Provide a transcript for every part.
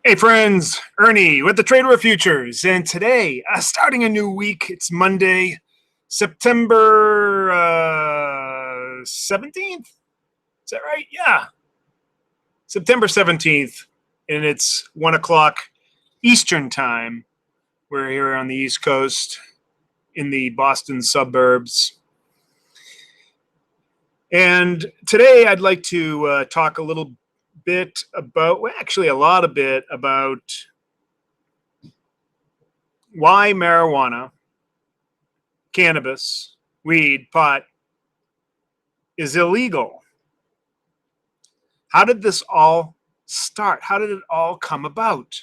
Hey friends, Ernie with the Trader of Futures, and today, starting a new week, it's Monday, September 17th? Is that right? Yeah, September 17th, and it's 1 o'clock Eastern Time. We're here on the East Coast in the Boston suburbs. And today I'd like to talk a little bit about, well, actually a lot of bit about why marijuana, cannabis, weed, pot is illegal. How did this all start? How did it all come about?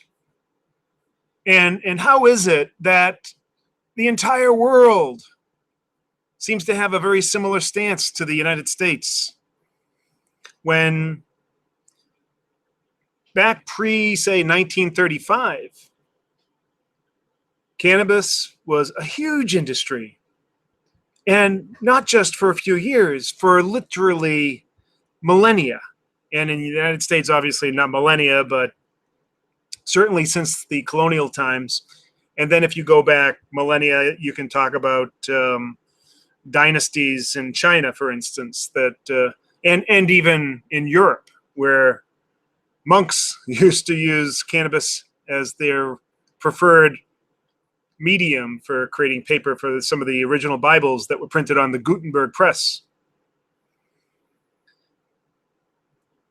And how is it that the entire world seems to have a very similar stance to the United States? When back pre, say, 1935, cannabis was a huge industry. And not just for a few years, for literally millennia. And in the United States, obviously not millennia, but certainly since the colonial times. And then if you go back millennia, you can talk about dynasties in China, for instance, that and even in Europe, where monks used to use cannabis as their preferred medium for creating paper for some of the original Bibles that were printed on the Gutenberg press.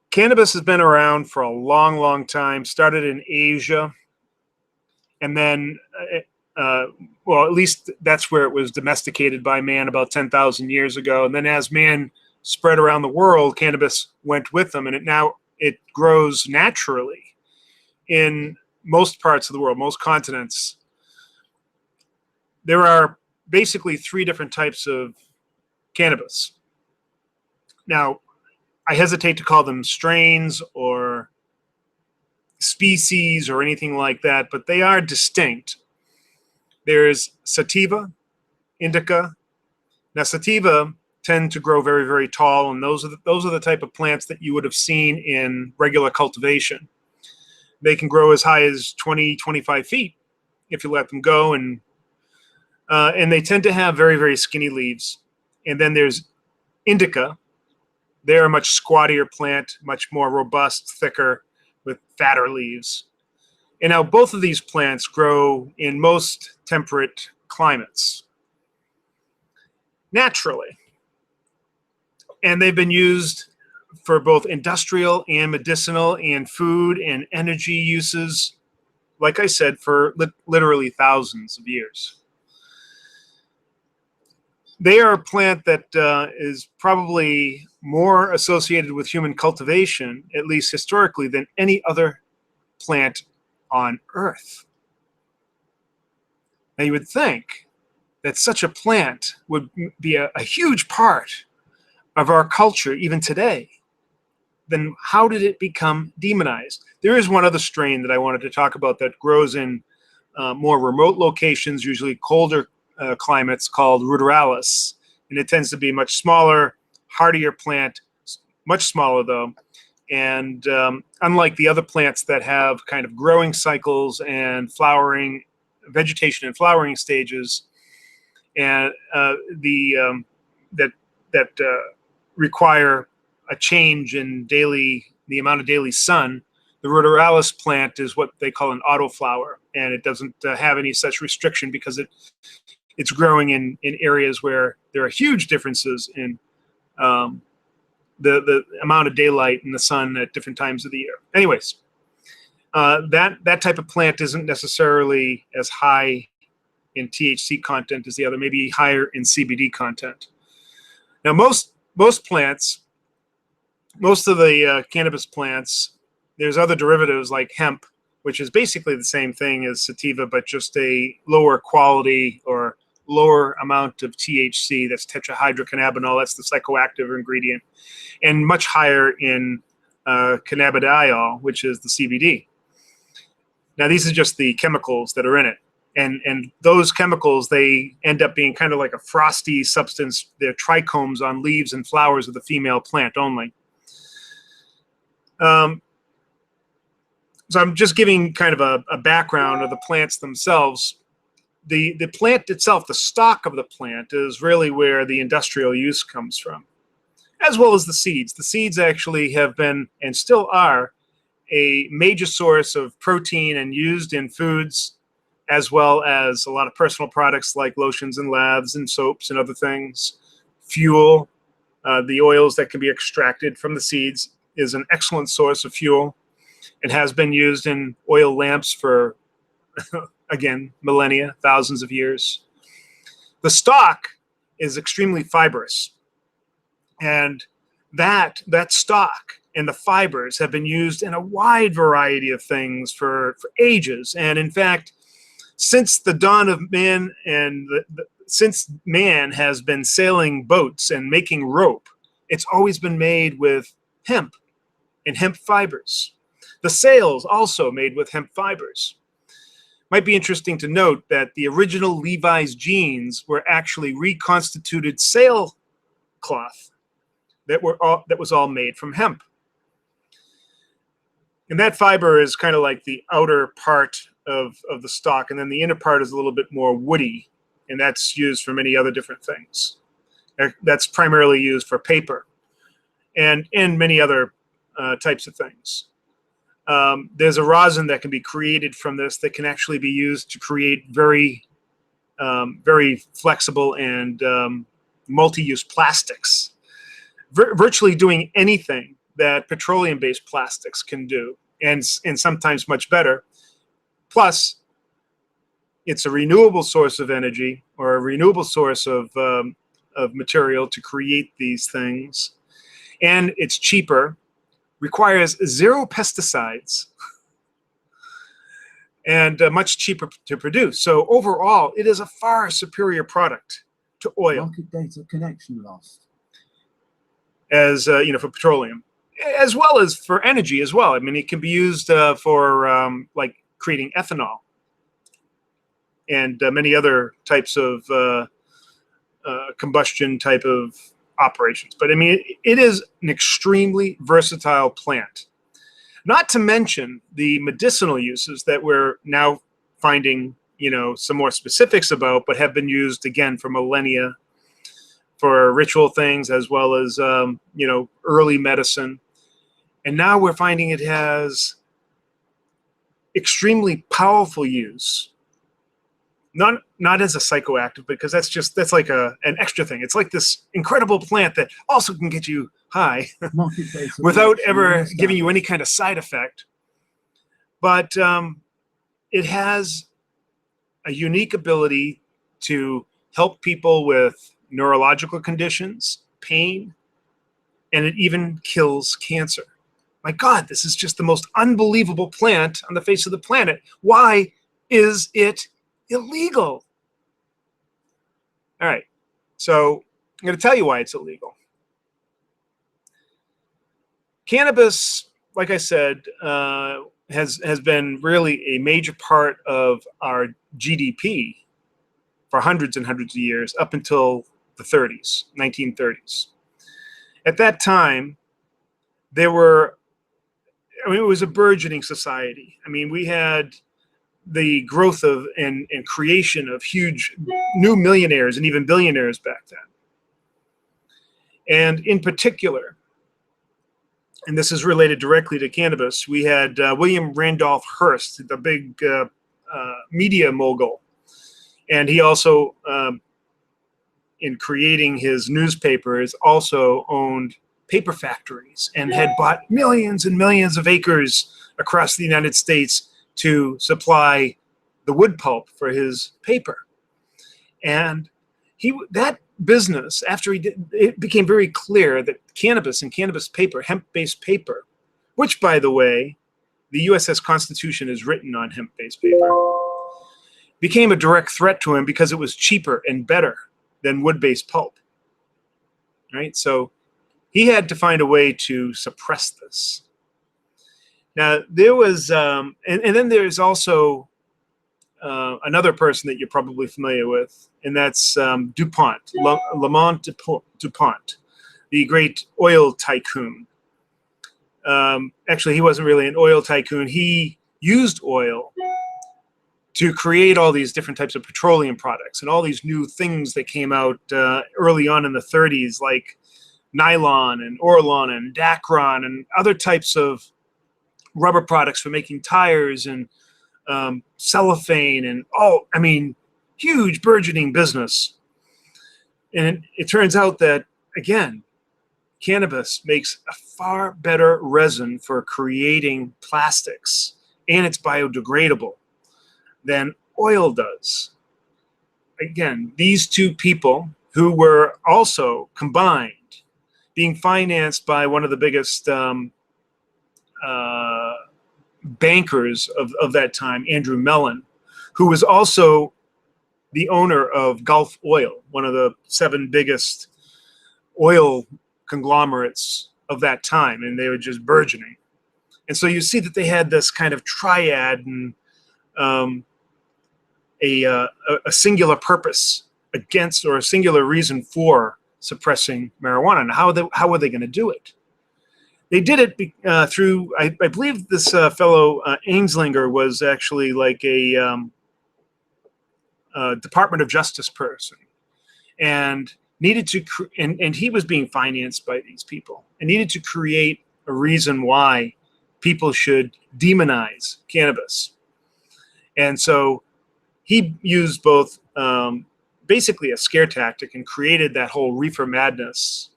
Cannabis has been around for a long, long time, started in Asia, and then, well, at least that's where it was domesticated by man about 10,000 years ago. And then as man spread around the world, cannabis went with them, and it grows naturally in most parts of the world, most continents. There are basically three different types of cannabis. Now, I hesitate to call them strains or species or anything like that, but they are distinct. There's sativa, indica. Now, sativa tend to grow very, very tall, and those are the type of plants that you would have seen in regular cultivation. They can grow as high as 20, 25 feet if you let them go, and they tend to have very, very skinny leaves. And then there's indica. They're a much squattier plant, much more robust, thicker, with fatter leaves. And now both of these plants grow in most temperate climates naturally. And they've been used for both industrial and medicinal and food and energy uses, like I said, for literally thousands of years. They are a plant that is probably more associated with human cultivation, at least historically, than any other plant on Earth. Now, you would think that such a plant would be a huge part of our culture even today. Then how did it become demonized? There is one other strain that I wanted to talk about that grows in more remote locations, usually colder climates, called ruderalis, and it tends to be a much smaller, hardier plant, much smaller though, and unlike the other plants that have kind of growing cycles and flowering, vegetation and flowering stages, and that require a change in the amount of daily sun, the ruderalis plant is what they call an autoflower, and it doesn't have any such restriction because it's growing in areas where there are huge differences in the amount of daylight in the sun at different times of the year. Anyways, that type of plant isn't necessarily as high in THC content as the other, maybe higher in CBD content. Now, most plants, most of the cannabis plants, there's other derivatives like hemp, which is basically the same thing as sativa, but just a lower quality or lower amount of THC. That's tetrahydrocannabinol. That's the psychoactive ingredient, and much higher in cannabidiol, which is the CBD. Now, these are just the chemicals that are in it. And those chemicals, they end up being kind of like a frosty substance. They're trichomes on leaves and flowers of the female plant only. So I'm just giving kind of a background of the plants themselves. The plant itself, the stock of the plant, is really where the industrial use comes from, as well as the seeds. The seeds actually have been, and still are, a major source of protein and used in foods, as well as a lot of personal products like lotions and lathes and soaps and other things. Fuel, the oils that can be extracted from the seeds is an excellent source of fuel. It has been used in oil lamps for, again, millennia, thousands of years. The stalk is extremely fibrous. And that stalk and the fibers have been used in a wide variety of things for ages. And in fact, since the dawn of man and since man has been sailing boats and making rope, it's always been made with hemp and hemp fibers. The sails also made with hemp fibers. Might be interesting to note that the original Levi's jeans were actually reconstituted sail cloth that was all made from hemp. And that fiber is kind of like the outer part of the stalk, and then the inner part is a little bit more woody, and that's used for many other different things. That's primarily used for paper and many other types of things. There's a rosin that can be created from this that can actually be used to create very, very flexible and multi-use plastics, virtually doing anything that petroleum-based plastics can do, and sometimes much better. Plus, it's a renewable source of energy or a renewable source of material to create these things, and it's cheaper, requires 0 pesticides, and much cheaper to produce. So overall, it is a far superior product to oil. Market data connection lost. As for petroleum, as well as for energy as well. I mean, it can be used for like creating ethanol and many other types of combustion type of operations. But I mean, it is an extremely versatile plant. Not to mention the medicinal uses that we're now finding, some more specifics about, but have been used again for millennia for ritual things, as well as, early medicine. And now we're finding it has extremely powerful use. Not as a psychoactive, because that's like an extra thing. It's like this incredible plant that also can get you high without ever giving you any kind of side effect. But it has a unique ability to help people with neurological conditions, pain, and it even kills cancer. My God, this is just the most unbelievable plant on the face of the planet. Why is it illegal? All right, so I'm going to tell you why it's illegal. Cannabis, like I said, has been really a major part of our GDP for hundreds and hundreds of years, up until the 1930s. At that time, it was a burgeoning society. I mean, we had the growth of and creation of huge new millionaires and even billionaires back then. And in particular, and this is related directly to cannabis, we had William Randolph Hearst, the big media mogul. And he also, in creating his newspapers, also owned paper factories and had bought millions and millions of acres across the United States to supply the wood pulp for his paper. And that business, after it became very clear that cannabis and cannabis paper, hemp-based paper, which, by the way, the USS Constitution is written on hemp-based paper, became a direct threat to him because it was cheaper and better than wood-based pulp. Right? So he had to find a way to suppress this. Now, there was, and then there's also another person that you're probably familiar with, and that's DuPont, Lamont DuPont, the great oil tycoon. Actually, he wasn't really an oil tycoon. He used oil to create all these different types of petroleum products and all these new things that came out early on in the 30s, like nylon and Orlon and Dacron and other types of rubber products for making tires and cellophane and huge burgeoning business. And it turns out that, again, cannabis makes a far better resin for creating plastics, and it's biodegradable, than oil does. Again, these two people who were also combined, being financed by one of the biggest bankers of that time, Andrew Mellon, who was also the owner of Gulf Oil, one of the 7 biggest oil conglomerates of that time, and they were just burgeoning. And so you see that they had this kind of triad and a singular purpose against, or a singular reason for suppressing marijuana. And how were they going to do it? They did it through, I believe this fellow Ainslinger was actually like a Department of Justice person, and needed to, and he was being financed by these people, and needed to create a reason why people should demonize cannabis. And so he used both basically a scare tactic and created that whole Reefer Madness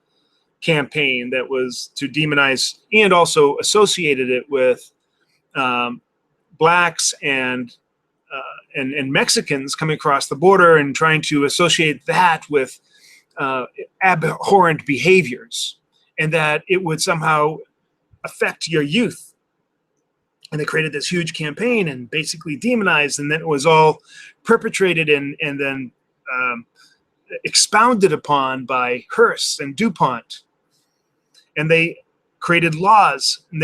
campaign that was to demonize, and also associated it with blacks and Mexicans coming across the border, and trying to associate that with abhorrent behaviors, and that it would somehow affect your youth. And they created this huge campaign and basically demonized, and then it was all perpetrated and then expounded upon by Hearst and DuPont. And they created laws. And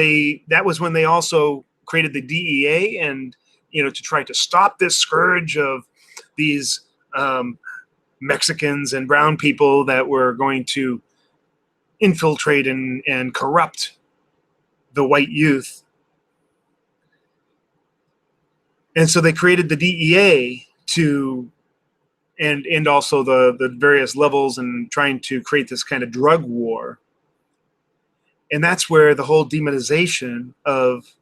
that was when they also created the DEA, and to try to stop this scourge of these Mexicans and brown people that were going to infiltrate and corrupt the white youth. And so they created the DEA and also the various levels, and trying to create this kind of drug war. And that's where the whole demonization of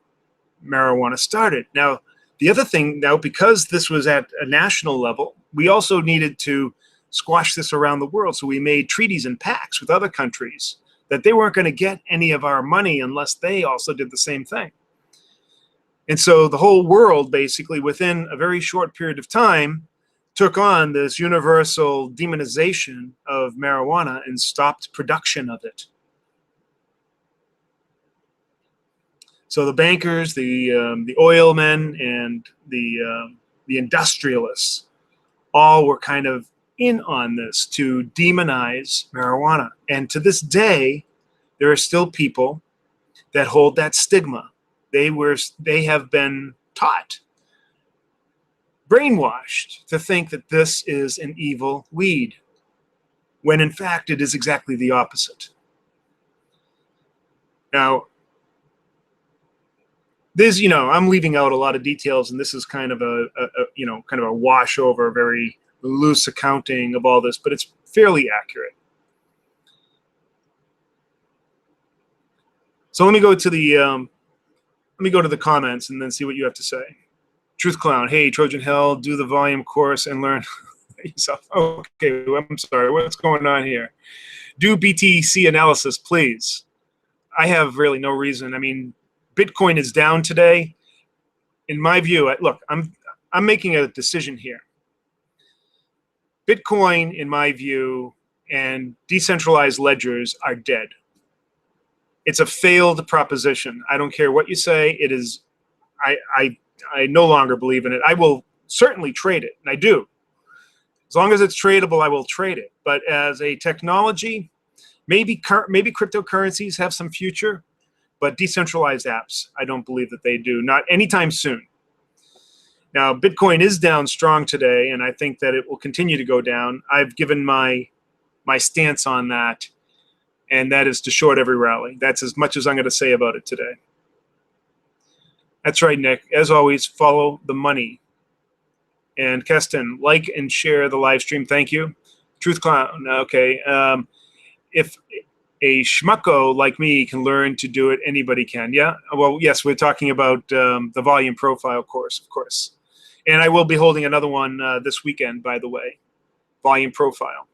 marijuana started. Now, the other thing, because this was at a national level, we also needed to squash this around the world. So we made treaties and pacts with other countries that they weren't going to get any of our money unless they also did the same thing. And so the whole world, basically, within a very short period of time, took on this universal demonization of marijuana and stopped production of it. So the bankers, the oil men, and the industrialists all were kind of in on this to demonize marijuana. And to this day, there are still people that hold that stigma. They have been taught, brainwashed, to think that this is an evil weed, when in fact it is exactly the opposite. Now, there's, I'm leaving out a lot of details, and this is kind of a wash over, very loose accounting of all this, but it's fairly accurate. So let me go to the comments and then see what you have to say. Truth Clown, hey, Trojan Hell, do the volume course and learn yourself. Okay, I'm sorry, what's going on here? Do BTC analysis, please. I have really no reason. I mean, Bitcoin is down today. In my view, look, I'm making a decision here. Bitcoin, in my view, and decentralized ledgers are dead. It's a failed proposition. I don't care what you say. It is. I no longer believe in it. I will certainly trade it, and I do. As long as it's tradable, I will trade it. But as a technology, maybe cryptocurrencies have some future, but decentralized apps, I don't believe that they do. Not anytime soon. Now, Bitcoin is down strong today, and I think that it will continue to go down. I've given my stance on that, and that is to short every rally. That's as much as I'm going to say about it today. That's right, Nick. As always, follow the money. And Keston, like and share the live stream. Thank you. Truth Clown. Okay. If a schmucko like me can learn to do it, anybody can. Yeah. Well, yes, we're talking about the volume profile course, of course. And I will be holding another one this weekend, by the way. Volume profile.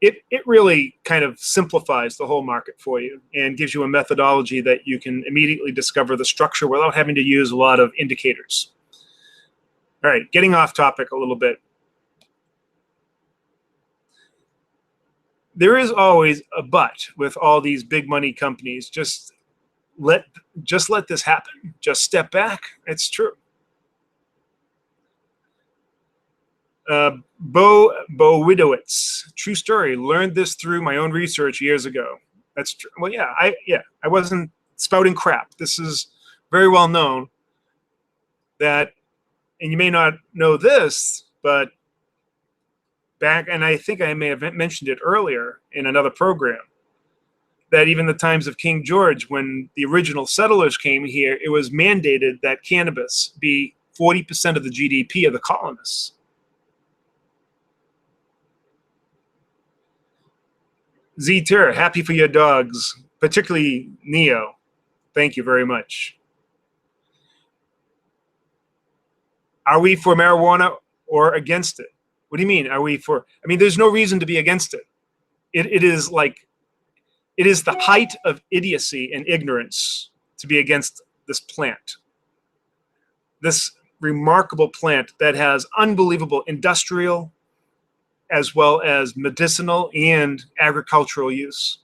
It really kind of simplifies the whole market for you and gives you a methodology that you can immediately discover the structure without having to use a lot of indicators. All right, getting off topic a little bit. There is always a but with all these big money companies. Just let this happen. Just step back. It's true. Bo Widowitz, true story. Learned this through my own research years ago. That's true. Well, yeah, I wasn't spouting crap. This is very well known that, and you may not know this, but back, and I think I may have mentioned it earlier in another program, that even the times of King George, when the original settlers came here, it was mandated that cannabis be 40% of the GDP of the colonists. Z-Tur, happy for your dogs, particularly Neo. Thank you very much. Are we for marijuana or against it? What do you mean? Are we for? I mean, there's no reason to be against it. It is the height of idiocy and ignorance to be against this plant. This remarkable plant that has unbelievable industrial as well as medicinal and agricultural use.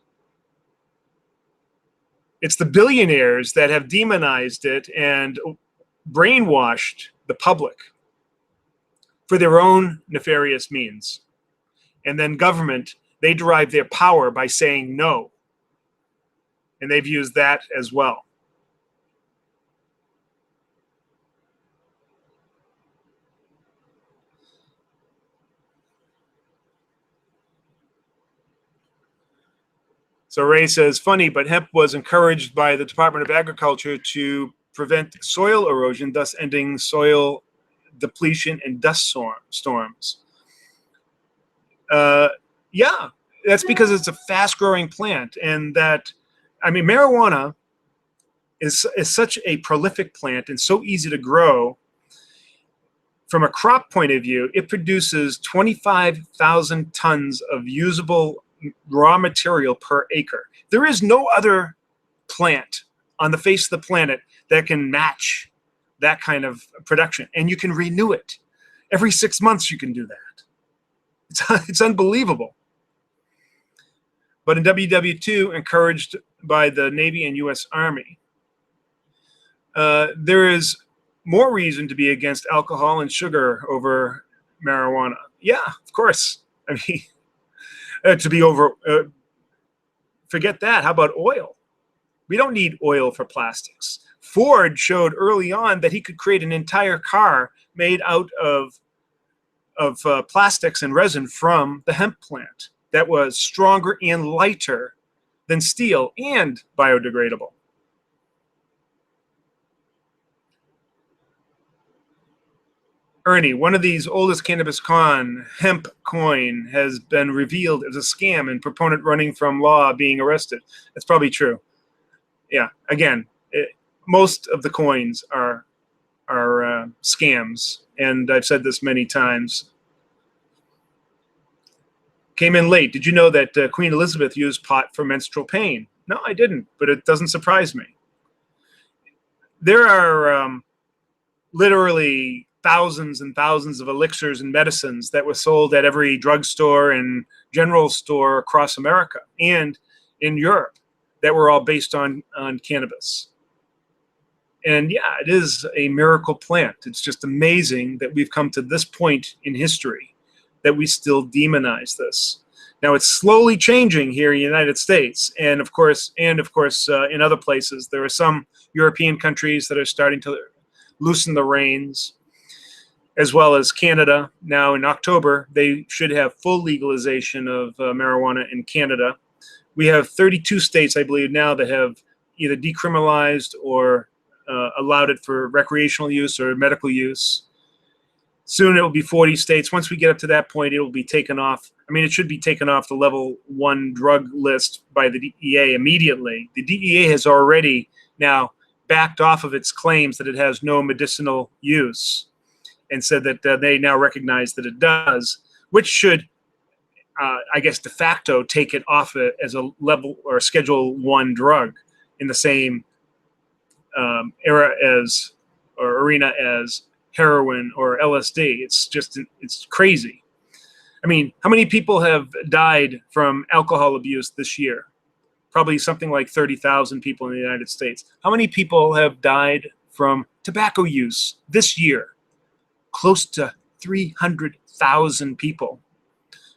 It's the billionaires that have demonized it and brainwashed the public for their own nefarious means. And then government, they derive their power by saying no. And they've used that as well. So Ray says, funny, but hemp was encouraged by the Department of Agriculture to prevent soil erosion, thus ending soil depletion and dust storms. Yeah, that's because it's a fast-growing plant, and that, I mean, marijuana is such a prolific plant and so easy to grow. From a crop point of view, it produces 25,000 tons of usable raw material per acre. There is no other plant on the face of the planet that can match that kind of production, and you can renew it. Every 6 months you can do that. It's unbelievable. But in WW2, encouraged by the Navy and U.S. Army, there is more reason to be against alcohol and sugar over marijuana. Yeah, of course. I mean, to be over, forget that. How about oil? We don't need oil for plastics. Ford showed early on that he could create an entire car made out of plastics and resin from the hemp plant that was stronger and lighter than steel and biodegradable. Ernie, one of these oldest cannabis hemp coin, has been revealed as a scam and proponent running from law being arrested. That's probably true. Yeah, again, most of the coins are scams, and I've said this many times. Came in late. Did you know that Queen Elizabeth used pot for menstrual pain? No, I didn't, but it doesn't surprise me. There are literally thousands and thousands of elixirs and medicines that were sold at every drugstore and general store across America and in Europe that were all based on cannabis. And yeah, it is a miracle plant. It's just amazing that we've come to this point in history that we still demonize this. Now it's slowly changing here in the United States, and of course in other places. There are some European countries that are starting to loosen the reins, as well as Canada. Now in October, they should have full legalization of marijuana in Canada. We have 32 states, I believe, now that have either decriminalized or allowed it for recreational use or medical use. Soon it will be 40 states. Once we get up to that point, it will be taken off. I mean, it should be taken off the level 1 drug list by the DEA immediately. The DEA has already now backed off of its claims that it has no medicinal use and said that they now recognize that it does, which should, I guess, de facto take it off as a level or Schedule 1 drug in the same arena as heroin or LSD. It's crazy. I mean, how many people have died from alcohol abuse this year? Probably something like 30,000 people in the United States. How many people have died from tobacco use this year? Close to 300,000 people.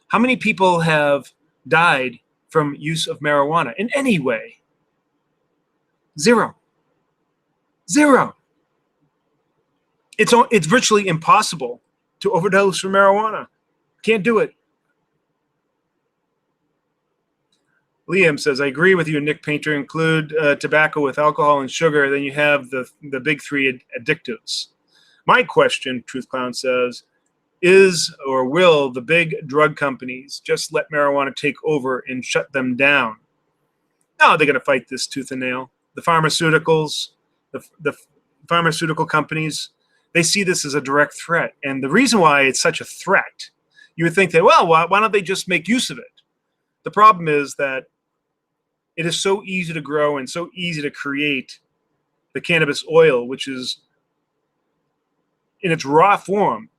How many people have died from use of marijuana in any way? Zero. It's virtually impossible to overdose from marijuana. Can't do it. Liam says, I agree with you, Nick Painter. Include tobacco with alcohol and sugar, then you have the big 3 addictives. My question, Truth Clown says, is or will the big drug companies just let marijuana take over and shut them down? No, they're going to fight this tooth and nail. The pharmaceuticals, the pharmaceutical companies, they see this as a direct threat. And the reason why it's such a threat, you would think that, well, why don't they just make use of it? The problem is that it is so easy to grow and so easy to create the cannabis oil, which is in its raw form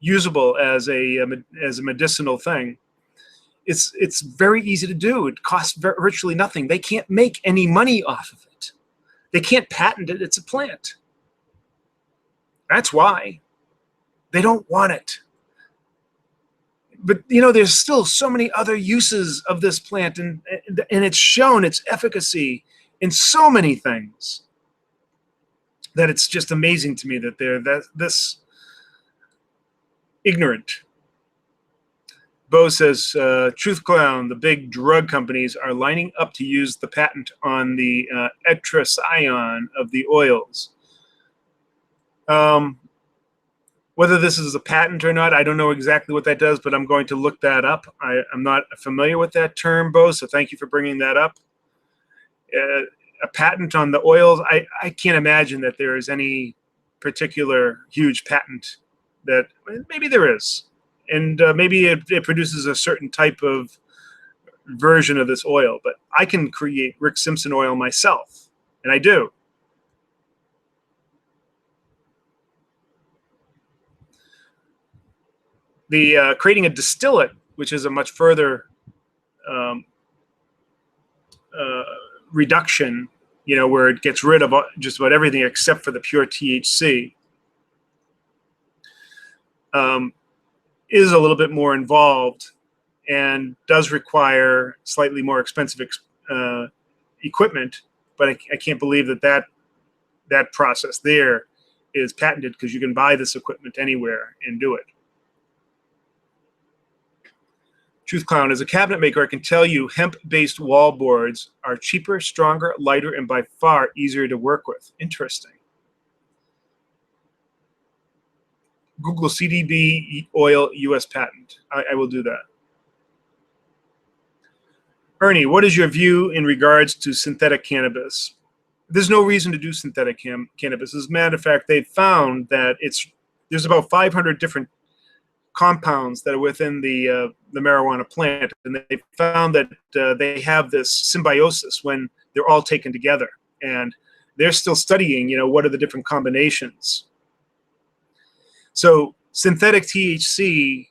usable as a medicinal thing. It's very easy to do. It costs virtually nothing. They can't make any money off of it. They can't patent it. It's a plant. That's why they don't want it. But, you know, there's still so many other uses of this plant, and it's shown its efficacy in so many things that it's just amazing to me that they're this ignorant. Bo says, Truth Clown, the big drug companies are lining up to use the patent on the etranacyon of the oils. Whether this is a patent or not, I don't know exactly what that does, but I'm going to look that up. I'm not familiar with that term, Bo, so thank you for bringing that up. A patent on the oils, I can't imagine that there is any particular huge patent that, maybe there is. And maybe it produces a certain type of version of this oil, but I can create Rick Simpson oil myself, and I do. The creating a distillate, which is a much further reduction, you know, where it gets rid of just about everything except for the pure THC, is a little bit more involved and does require slightly more expensive equipment. But I can't believe that process there is patented, because you can buy this equipment anywhere and do it. Truth Clown, as a cabinet maker, I can tell you hemp-based wall boards are cheaper, stronger, lighter, and by far easier to work with. Interesting. Google CBD oil US patent. I will do that. Ernie, what is your view in regards to synthetic cannabis? There's no reason to do synthetic cannabis. As a matter of fact, they found that there's about 500 different compounds that are within the marijuana plant, and they found that they have this symbiosis when they're all taken together, and they're still studying, you know, what are the different combinations. So synthetic THC,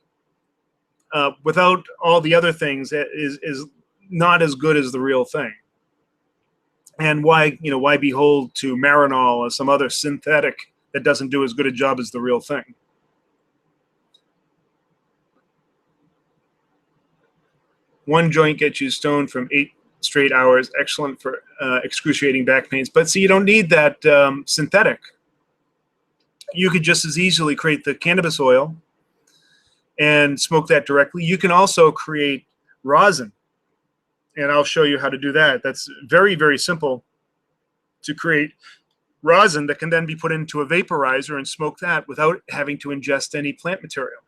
without all the other things, is not as good as the real thing. And why behold to Marinol or some other synthetic that doesn't do as good a job as the real thing? One joint gets you stoned from 8 straight hours. Excellent for excruciating back pains. But see, you don't need that synthetic. You could just as easily create the cannabis oil and smoke that directly. You can also create rosin, and I'll show you how to do that. That's very, very simple to create rosin that can then be put into a vaporizer and smoke that without having to ingest any plant material.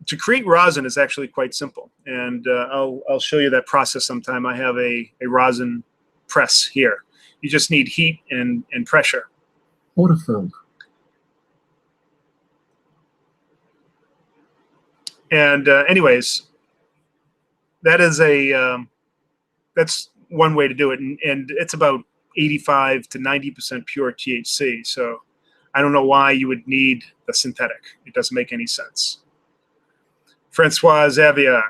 To create rosin is actually quite simple, and I'll show you that process sometime. I have a rosin press here. You just need heat and pressure. Water-filled. And anyways, that is that's one way to do it, and it's about 85 to 90% pure THC. So I don't know why you would need the synthetic. It doesn't make any sense. Francois Xavier,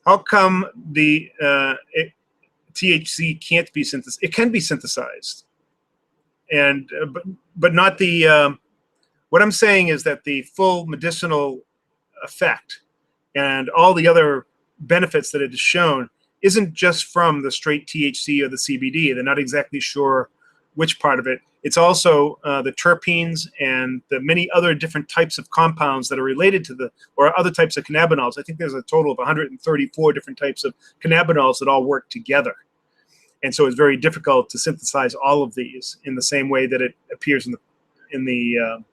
how come the THC can't be synthesized? It can be synthesized, and but not the. What I'm saying is that the full medicinal effect and all the other benefits that it is shown isn't just from the straight THC or the CBD. They're not exactly sure which part of it. It's also the terpenes and the many other different types of compounds that are related to or other types of cannabinoids. I think there's a total of 134 different types of cannabinoids that all work together. And so it's very difficult to synthesize all of these in the same way that it appears in the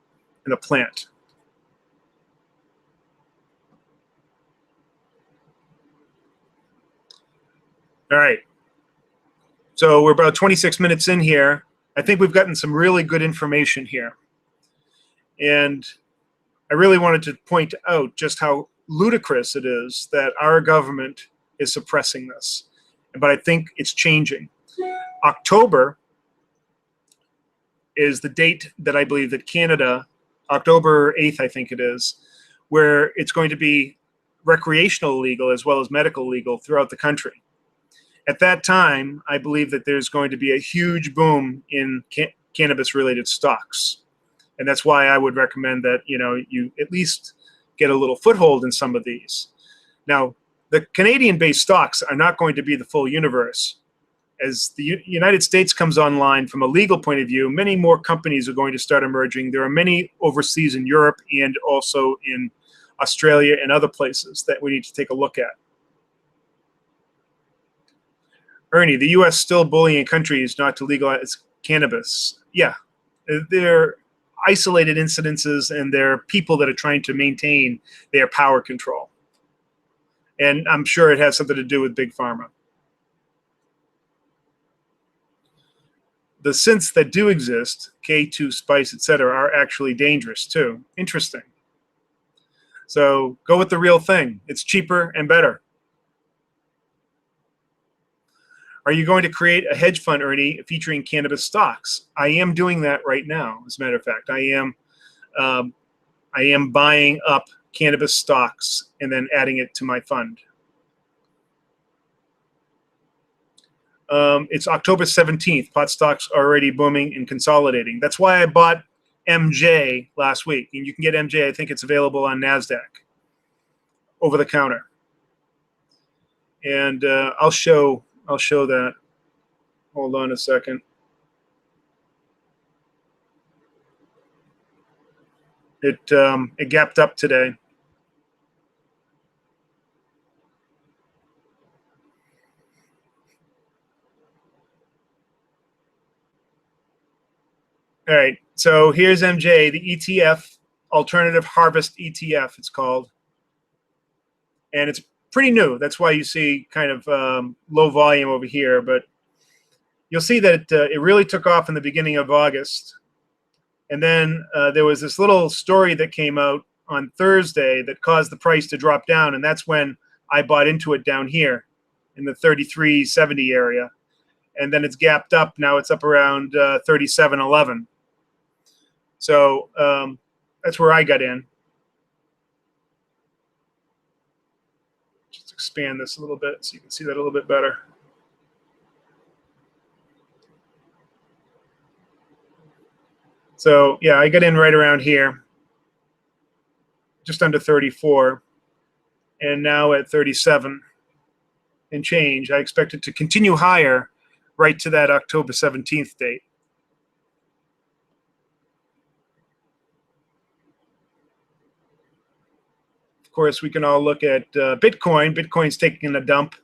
plant. All right. So we're about 26 minutes in here. I think we've gotten some really good information here. And I really wanted to point out just how ludicrous it is that our government is suppressing this. But I think it's changing. October is the date that I believe that Canada, October 8th, I think it is, where it's going to be recreational legal as well as medical legal throughout the country. At that time, I believe that there's going to be a huge boom in cannabis-related stocks. And that's why I would recommend that, you at least get a little foothold in some of these. Now, the Canadian-based stocks are not going to be the full universe. As the United States comes online from a legal point of view, many more companies are going to start emerging. There are many overseas in Europe and also in Australia and other places that we need to take a look at. Ernie, the U.S. still bullying countries not to legalize cannabis. Yeah, they're isolated incidences, and they're people that are trying to maintain their power control. And I'm sure it has something to do with Big Pharma. The scents that do exist, K2, spice, etc., are actually dangerous too. Interesting. So go with the real thing. It's cheaper and better. Are you going to create a hedge fund, Ernie, featuring cannabis stocks? I am doing that right now. As a matter of fact, I am buying up cannabis stocks and then adding it to my fund. It's October 17th. Pot stocks are already booming and consolidating. That's why I bought MJ last week. And you can get MJ, I think it's available on NASDAQ, over the counter. And I'll show that. Hold on a second. It gapped up today. All right, so here's MJ, the ETF, Alternative Harvest ETF, it's called. And it's pretty new. That's why you see kind of low volume over here. But you'll see that it really took off in the beginning of August. And then there was this little story that came out on Thursday that caused the price to drop down. And that's when I bought into it down here in the 33.70 area. And then it's gapped up. Now it's up around 37.11. So that's where I got in. Just expand this a little bit so you can see that a little bit better. So yeah, I got in right around here, just under 34, and now at 37 and change. I expect it to continue higher right to that October 17th date. Of course, we can all look at Bitcoin. Bitcoin's taking a dump.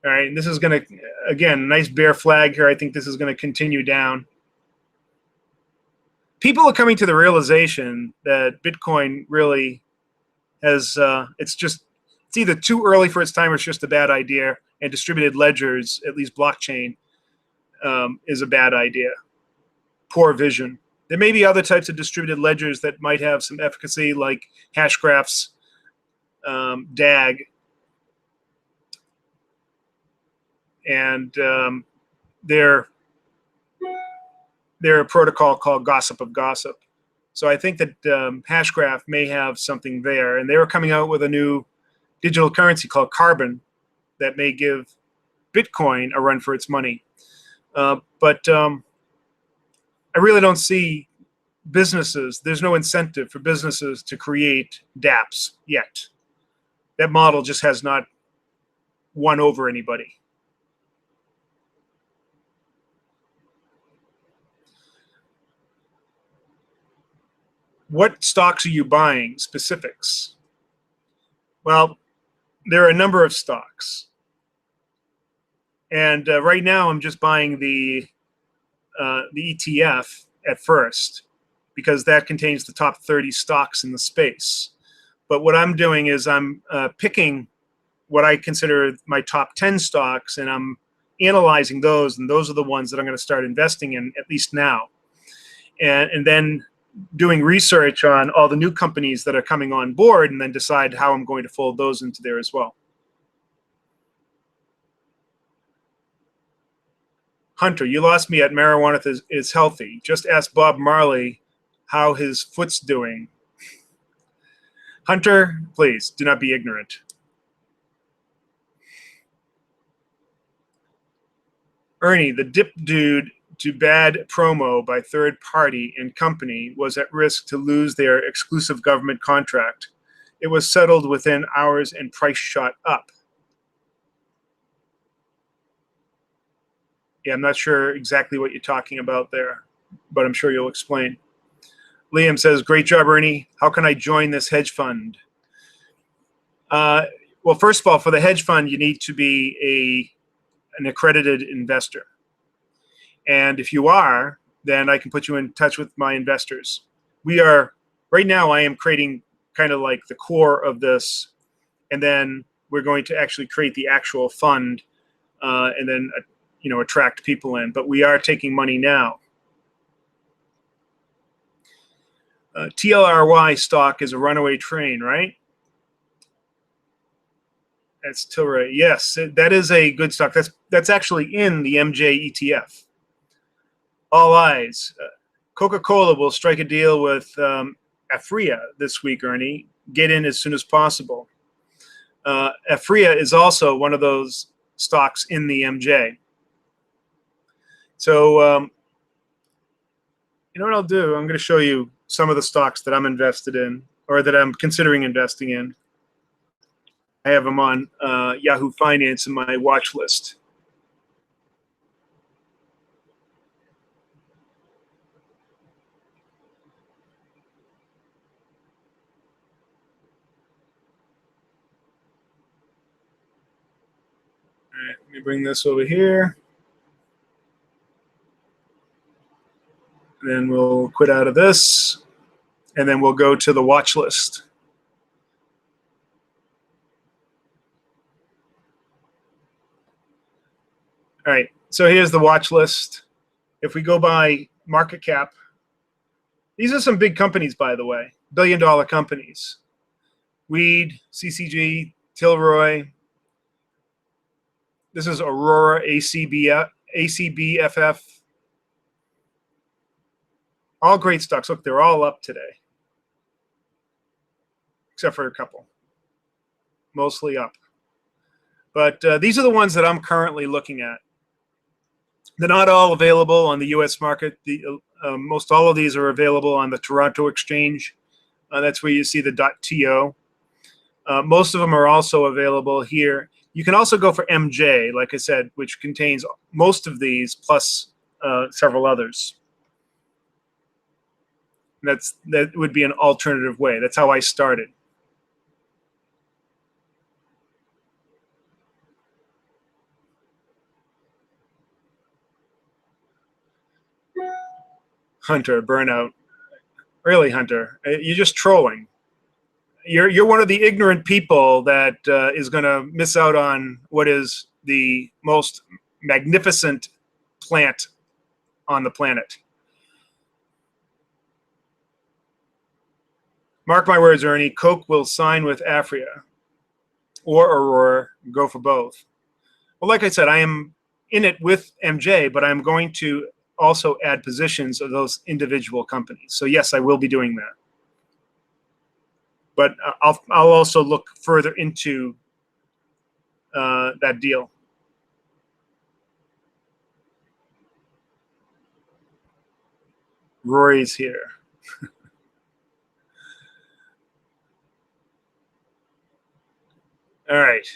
All right, and this is going to, again, nice bear flag here. I think this is going to continue down. People are coming to the realization that Bitcoin really has, it's either too early for its time or it's just a bad idea. And distributed ledgers, at least blockchain, is a bad idea. Poor vision. There may be other types of distributed ledgers that might have some efficacy, like Hashgraph's DAG. And they're a protocol called Gossip of Gossip. So I think that Hashgraph may have something there. And they were coming out with a new digital currency called Carbon that may give Bitcoin a run for its money. But I really don't see businesses, there's no incentive for businesses to create dApps yet. That model just has not won over anybody. What stocks are you buying? Specifics. Well, there are a number of stocks. And right now I'm just buying the ETF at first because that contains the top 30 stocks in the space. But what I'm doing is I'm picking what I consider my top 10 stocks, and I'm analyzing those, and those are the ones that I'm going to start investing in, at least now. And then doing research on all the new companies that are coming on board, and then decide how I'm going to fold those into there as well. Hunter, you lost me at marijuana is healthy. Just ask Bob Marley how his foot's doing. Hunter, please do not be ignorant. Ernie, the dip dude to bad promo by third party and company was at risk to lose their exclusive government contract. It was settled within hours and price shot up. Yeah, I'm not sure exactly what you're talking about there, but I'm sure you'll explain. Liam says, great job, Ernie. How can I join this hedge fund? Well, first of all, for the hedge fund, you need to be an accredited investor. And if you are, then I can put you in touch with my investors. Right now, I am creating kind of like the core of this, and then we're going to actually create the actual fund and then attract people in. But we are taking money now. TLRY stock is a runaway train, right? That's Tilray. Yes, that is a good stock. That's actually in the MJ ETF. All eyes. Coca-Cola will strike a deal with Afria this week, Ernie. Get in as soon as possible. Afria is also one of those stocks in the MJ. So you know what I'll do? I'm going to show you some of the stocks that I'm invested in, or that I'm considering investing in. I have them on Yahoo Finance in my watch list. All right, let me bring this over here. Then we'll quit out of this, and then we'll go to the watch list. All right, so here's the watch list. If we go by market cap, these are some big companies, by the way, billion-dollar companies. Weed, CCG, Tilroy. This is Aurora, ACBFF. All great stocks. Look, they're all up today, except for a couple. Mostly up. But these are the ones that I'm currently looking at. They're not all available on the U.S. market. Most all of these are available on the Toronto Exchange. That's where you see the .to. Most of them are also available here. You can also go for MJ, like I said, which contains most of these plus several others. That would be an alternative way. That's how I started. Hunter, burnout. Really, Hunter, you're just trolling. You're one of the ignorant people that is going to miss out on what is the most magnificent plant on the planet. Mark my words, Ernie, Coke will sign with Afria or Aurora, go for both. Well, like I said, I am in it with MJ, but I'm going to also add positions of those individual companies. So yes, I will be doing that. But I'll also look further into that deal. Rory's here. All right.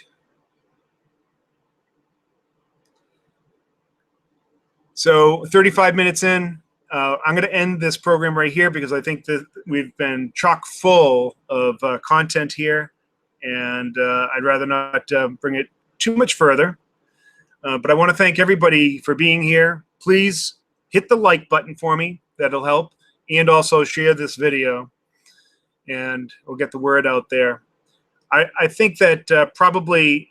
So 35 minutes in, I'm going to end this program right here because I think that we've been chock full of content here, and I'd rather not bring it too much further. But I want to thank everybody for being here. Please hit the like button for me. That'll help. And also share this video, and we'll get the word out there. I think that probably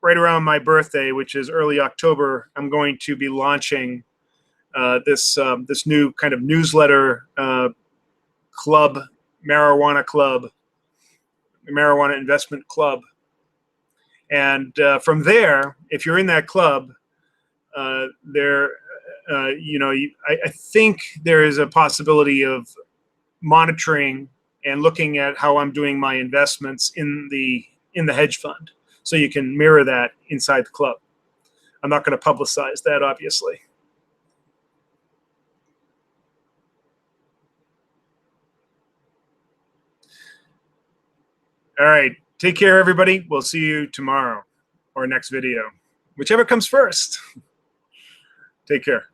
right around my birthday, which is early October, I'm going to be launching this new kind of newsletter club, marijuana investment club. And from there, if you're in that club, I think there is a possibility of monitoring and looking at how I'm doing my investments in the hedge fund. So you can mirror that inside the club. I'm not going to publicize that, obviously. All right. Take care, everybody. We'll see you tomorrow or next video, whichever comes first. Take care.